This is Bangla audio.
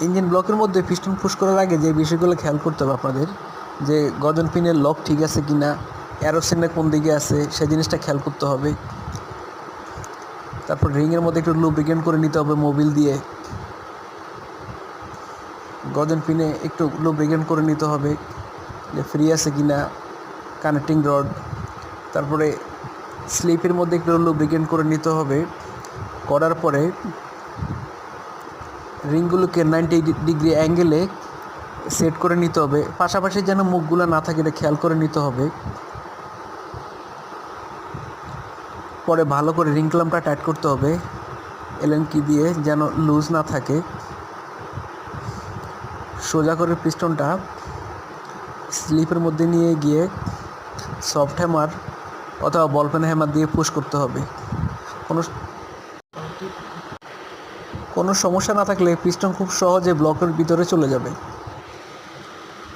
ইঞ্জিন ব্লকের মধ্যে পিস্টন পুশ করার আগে যে বিষয়গুলো খেয়াল করতে হবে আপনাদের, যে গর্জন পিনের লক ঠিক আছে কি না, অ্যারো সিগন্যাল কোন দিকে আছে সেই জিনিসটা খেয়াল করতে হবে। তারপর রিংয়ের মধ্যে একটু লুব্রিকেন্ট করে নিতে হবে মোবিল দিয়ে। গর্জন পিনে একটু লুব্রিকেন্ট করে নিতে হবে যে ফ্রি আছে কি না কানেক্টিং রড। তারপরে স্লিপের মধ্যে একটু লুব্রিকেন্ট করে নিতে হবে। করার পরে রিংগুলোকে 90 ডিগ্রি অ্যাঙ্গেলে সেট করে নিতে হবে, পাশাপাশি যেন মুখগুলো না থাকে এটা খেয়াল করে নিতে হবে। পরে ভালো করে রিং ক্লাম্পটা টাইট করতে হবে এলএন কি দিয়ে, যেন লুজ না থাকে। সোজা করে পিস্টনটা স্লিপের মধ্যে নিয়ে গিয়ে সফট হ্যামার অথবা বলপেন হ্যামার দিয়ে পুশ করতে হবে। কোনো সমস্যা না থাকলে পিস্টন খুব সহজে ব্লকের ভিতরে চলে যাবে।